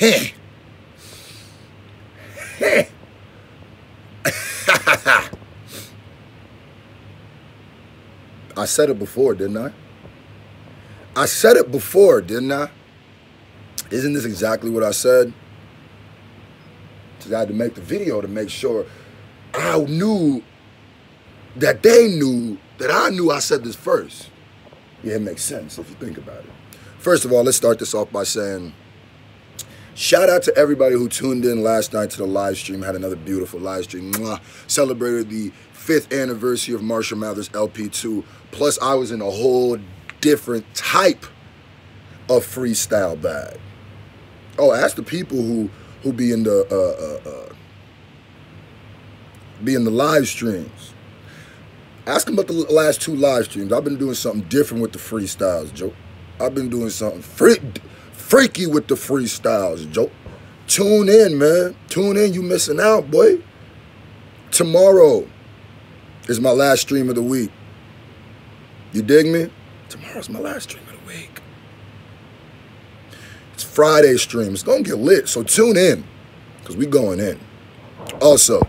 I said it before, didn't I? I said it before, didn't I? Isn't this exactly what I said? So I had to make the video to make sure I knew that they knew that I knew I said this first. Yeah, it makes sense if you think about it. First of all, let's start this off by saying, shout out to everybody who tuned in last night to the live stream. Had another beautiful live stream. Mwah. Celebrated the 5th anniversary of Marshall Mathers LP2. Plus, I was in a whole different type of freestyle bag. Oh, ask the people who be in the live streams. Ask them about the last 2 live streams. I've been doing something different with the freestyles, Joe. I've been doing something freaky with the freestyles, Joe. Tune in, man. Tune in. You missing out, boy. Tomorrow is my last stream of the week. You dig me? Tomorrow's my last stream of the week. It's Friday stream. It's gonna get lit, so tune in, because we going in. Also,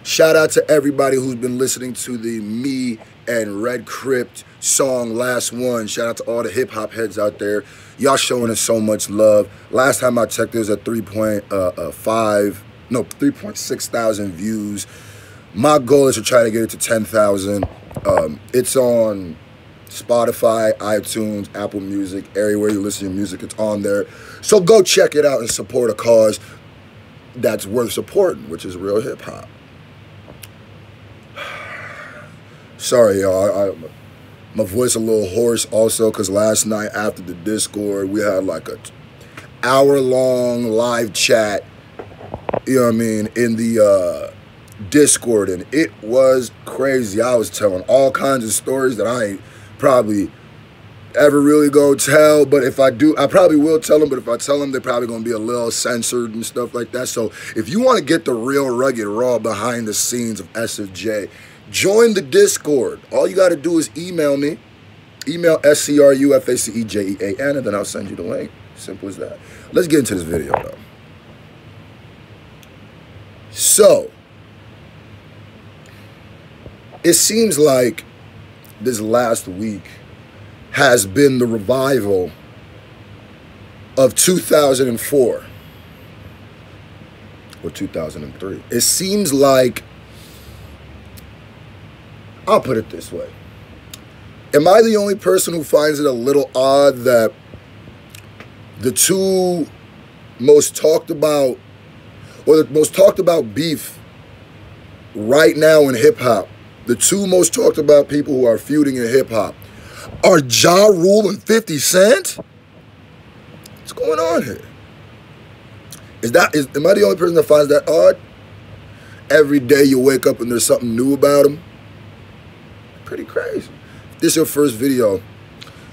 shout out to everybody who's been listening to the Me and Red Crypt song, Last One. Shout out to all the hip-hop heads out there. Y'all showing us so much love. Last time I checked, it was at 3.6 thousand views. My goal is to try to get it to 10,000. It's on Spotify, iTunes, Apple Music, everywhere you listen to music, it's on there. So go check it out and support a cause that's worth supporting, which is real hip-hop. Sorry, y'all. My voice a little hoarse also because last night after the Discord, we had like a hour-long live chat, you know what I mean, in the Discord, and it was crazy. I was telling all kinds of stories that I ain't probably ever really go tell, but if I do, I probably will tell them, but if I tell them, they're probably going to be a little censored and stuff like that. So if you want to get the real rugged raw behind the scenes of SFJ, join the Discord. All you got to do is email me. Email SCRUFACEJEAN, and then I'll send you the link. Simple as that. Let's get into this video, though. So, it seems like this last week has been the revival of 2004 or 2003. It seems like, I'll put it this way. Am I the only person who finds it a little odd that the 2 most talked about, or the most talked about beef right now in hip-hop, the 2 most talked about people who are feuding in hip-hop are Ja Rule and 50 Cent? What's going on here? Am I the only person that finds that odd? Every day you wake up and there's something new about them? Pretty crazy. If this is your first video,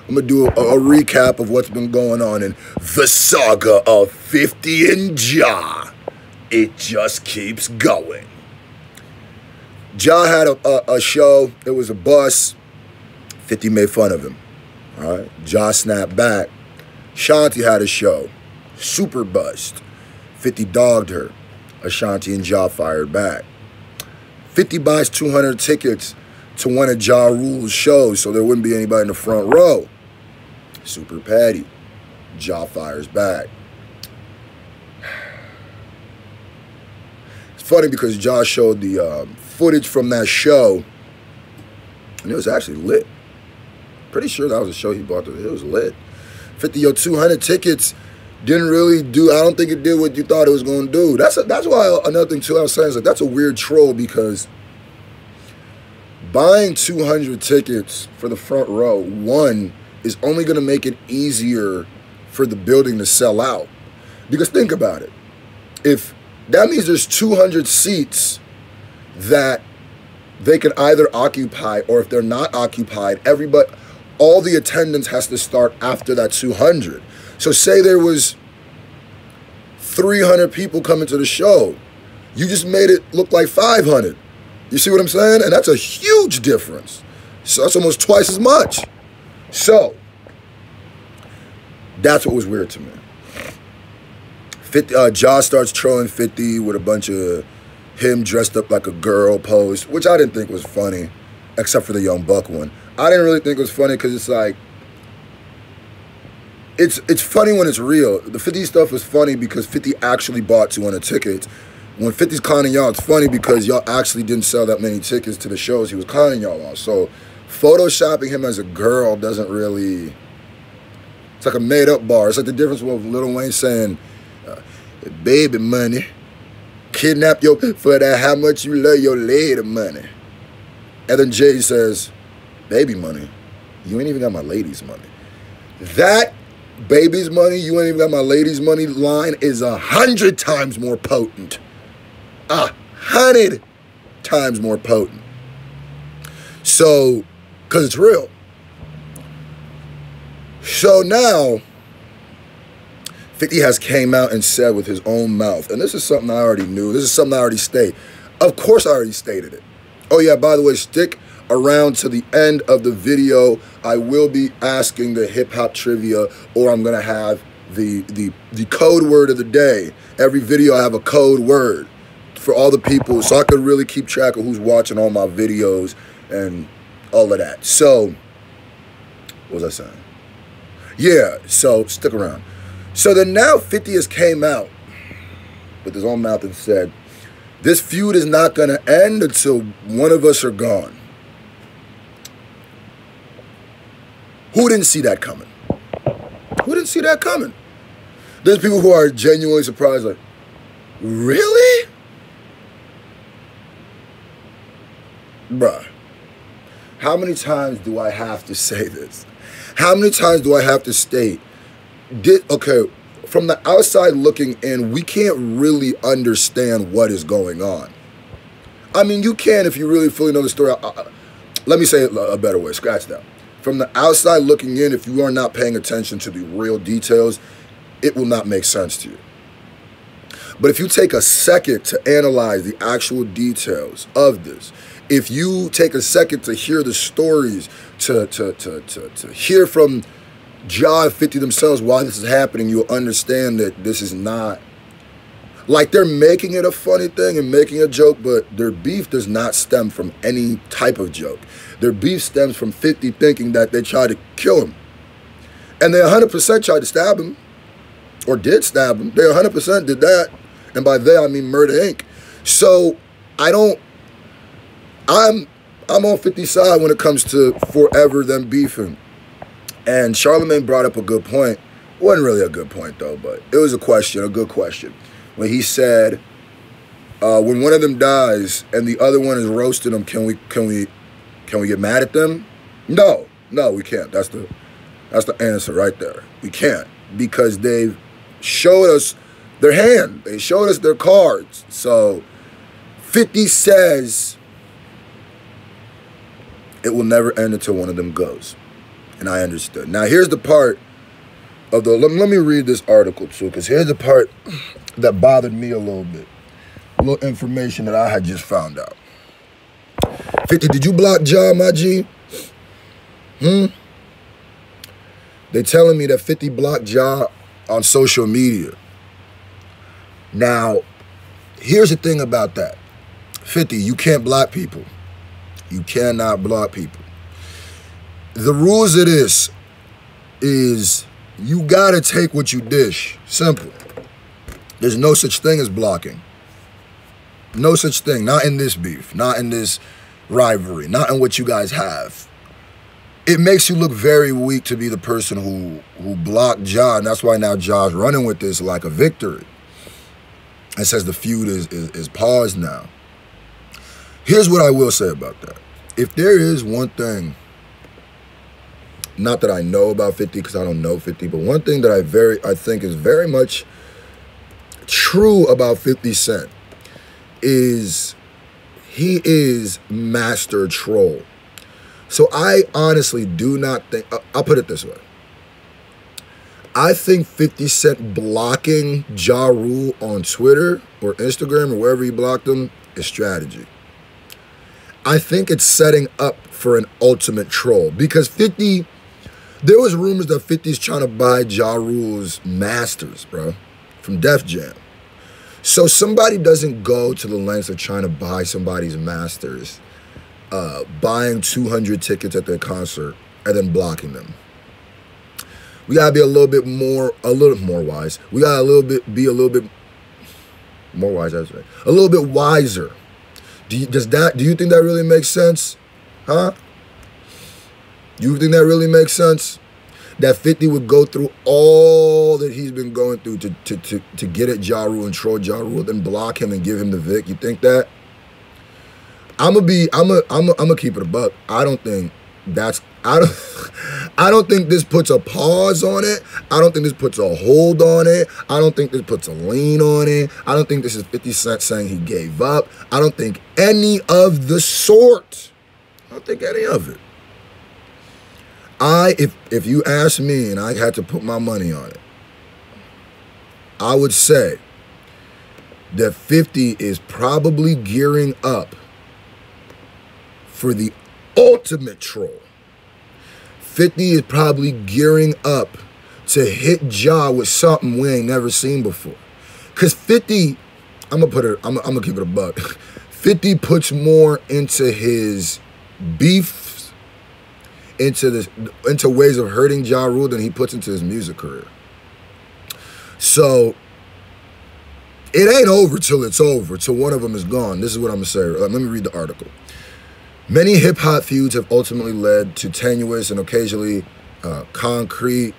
I'm going to do a recap of what's been going on in the saga of 50 and Ja. It just keeps going. Ja had a show. It was a bus. 50 made fun of him. All right. Ja snapped back. Shanti had a show. Super bust. 50 dogged her. Ashanti and Ja fired back. 50 buys 200 tickets to one of Ja Rule's shows so there wouldn't be anybody in the front row. Super petty. Ja fires back. It's funny because Ja showed the footage from that show, and it was actually lit. Pretty sure that was a show he bought. It was lit. 50, yo, 200 tickets didn't really do, I don't think it did what you thought it was going to do. That's why another thing too I was saying is like, that's a weird troll, because buying 200 tickets for the front row, one, is only going to make it easier for the building to sell out. Because think about it. If that means there's 200 seats that they can either occupy, or if they're not occupied, all the attendance has to start after that 200. So say there was 300 people coming to the show. You just made it look like 500. You see what I'm saying? And that's a huge difference. So that's almost twice as much. So that's what was weird to me. Ja starts trolling 50 with a bunch of him dressed up like a girl post, which I didn't think was funny, except for the Young Buck one. I didn't really think it was funny because it's like, it's funny when it's real. The 50 stuff was funny because 50 actually bought 200 tickets. When 50's clowning y'all, it's funny because y'all actually didn't sell that many tickets to the shows he was clowning y'all on. So photoshopping him as a girl doesn't really, it's like a made-up bar. It's like the difference with Lil Wayne saying, baby money, kidnap your, for that how much you love your lady money. And then Jay says, baby money, you ain't even got my lady's money. That baby's money, you ain't even got my lady's money line is 100 times more potent. 100 times more potent. So, because it's real. So now, 50 has came out and said with his own mouth, and this is something I already knew, this is something I already stated. Of course I already stated it. Oh yeah, by the way, stick around to the end of the video. I will be asking the hip-hop trivia, or I'm gonna have the code word of the day. Every video I have a code word for all the people, so I could really keep track of who's watching all my videos and all of that. So, what was I saying? Yeah, so stick around. So then now 50 has came out with his own mouth and said, this feud is not gonna end until one of us are gone. Who didn't see that coming? Who didn't see that coming? There's people who are genuinely surprised, like, really? Bruh, how many times do I have to say this? How many times do I have to state, okay, from the outside looking in, we can't really understand what is going on. I mean, you can if you really fully know the story. Let me say it a better way, scratch that. From the outside looking in, if you are not paying attention to the real details, it will not make sense to you. But if you take a second to analyze the actual details of this, if you take a second to hear the stories, to hear from Ja and 50 themselves why this is happening, you'll understand that this is not, like they're making it a funny thing and making a joke, but their beef does not stem from any type of joke. Their beef stems from 50 thinking that they tried to kill him. And they 100% tried to stab him, or did stab him. They 100% did that. And by they, I mean Murder Inc. So I'm on 50's side when it comes to forever them beefing. And Charlemagne brought up a good point. It wasn't really a good point though, but it was a question, a good question. When he said, when one of them dies and the other one is roasting them, can we get mad at them? No, we can't. That's the answer right there. We can't, because they've showed us their hand. They showed us their cards. So 50 says it will never end until one of them goes. And I understood. Now here's the part of the, let me read this article too, because here's the part that bothered me a little bit. A little information that I had just found out. 50, did you block Ja, my G? They telling me that 50 blocked Ja on social media. Now, here's the thing about that. 50, you can't block people. You cannot block people. The rules of this is you gotta take what you dish. Simple. There's no such thing as blocking. No such thing. Not in this beef. Not in this rivalry. Not in what you guys have. It makes you look very weak to be the person who blocked Ja, and that's why now Ja's running with this like a victory. It says the feud is paused now. Here's what I will say about that. If there is one thing, not that I know about 50 because I don't know 50, but one thing that I think is very much true about 50 Cent is he is master troll. So I honestly do not think, I'll put it this way. I think 50 Cent blocking Ja Rule on Twitter or Instagram or wherever he blocked him is strategy. I think it's setting up for an ultimate troll because 50, there was rumors that 50's trying to buy Ja Rule's masters, bro. from Def Jam. So somebody doesn't go to the lengths of trying to buy somebody's masters, buying 200 tickets at their concert, and then blocking them. We gotta be a little bit more wise. We gotta be a little bit more wise. That's right. A little bit wiser. Do you think that really makes sense? Huh? Do you think that really makes sense? That 50 would go through all that he's been going through to get at Ja Rule and troll Ja Rule, then block him and give him the Vic. You think that? I'm gonna keep it a buck. I don't think this puts a pause on it. I don't think this puts a hold on it. I don't think this puts a lien on it. I don't think this is 50 Cent saying he gave up. I don't think any of the sort. I don't think any of it. If you ask me and I had to put my money on it, I would say that 50 is probably gearing up for the ultimate troll. 50 is probably gearing up to hit Ja with something we ain't never seen before. Cause 50, I'm gonna keep it a buck. 50 puts more into his beefs, into ways of hurting Ja Rule than he puts into his music career. So it ain't over till it's over, till one of them is gone. This is what I'm gonna say. Let me read the article. Many hip-hop feuds have ultimately led to tenuous and occasionally concrete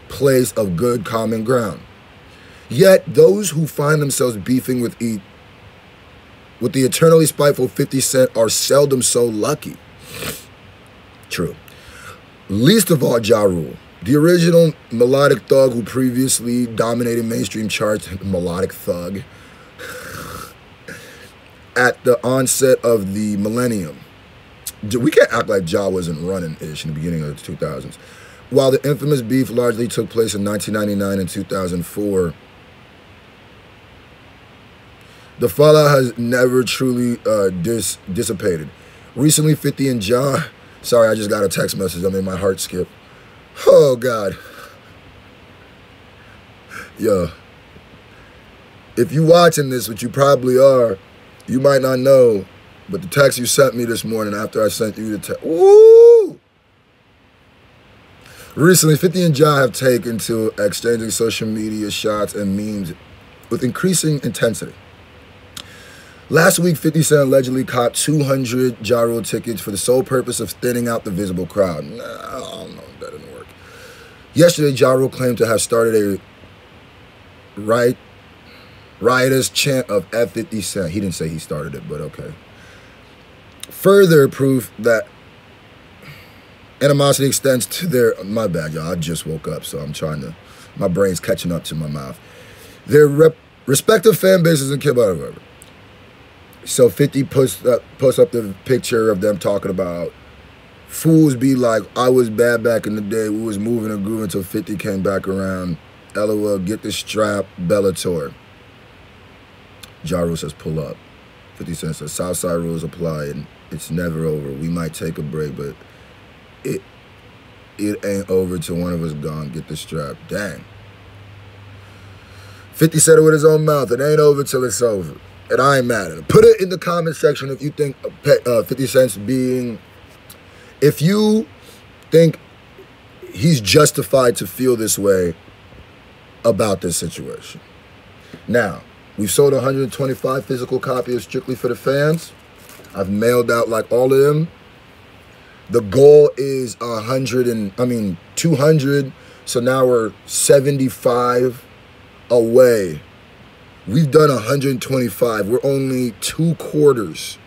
place of good common ground. Yet those who find themselves beefing with the eternally spiteful 50 Cent are seldom so lucky. True. Least of all Ja Rule, the original melodic thug who previously dominated mainstream charts, melodic thug, at the onset of the millennium. We can't act like Ja wasn't running-ish in the beginning of the 2000s. While the infamous beef largely took place in 1999 and 2004, the fallout has never truly dissipated. Recently, 50 and Ja... Sorry, I just got a text message. I made my heart skip. Oh, God. Yo. If you watching this, which you probably are, you might not know, but the text you sent me this morning after I sent you the text. Woo! Recently, 50 and Ja have taken to exchanging social media shots and memes with increasing intensity. Last week, 50 Cent allegedly caught 200 Ja Rule tickets for the sole purpose of thinning out the visible crowd. Nah, I don't know, that didn't work. Yesterday, Ja Rule claimed to have started a riotous chant of F 50 Cent. He didn't say he started it, but okay. Further proof that animosity extends to their... My bad, y'all. I just woke up, so I'm trying to... My brain's catching up to my mouth. Their respective fan bases and whatever. So 50 posts up the picture of them talking about fools be like, I was bad back in the day. We was moving and grooving until 50 came back around. LOL, get the strap, Bellator. Ja Rule says, pull up. 50 Cent says, Southside rules apply and it's never over. We might take a break, but it ain't over till one of us gone. Get the strap. Dang. 50 said it with his own mouth. It ain't over till it's over. And I ain't mad at him. Put it in the comment section if you think 50 Cent's being... If you think he's justified to feel this way about this situation. Now, we've sold 125 physical copies strictly for the fans. I've mailed out like all of them. The goal is 200. So now we're 75 away. We've done 125. We're only 3/4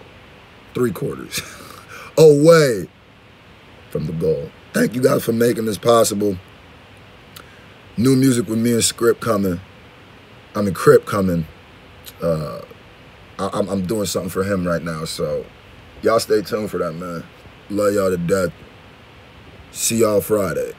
away from the goal. Thank you guys for making this possible. New music with me and Crip coming. I'm doing something for him right now, so y'all stay tuned for that, man. Love y'all to death. See y'all Friday.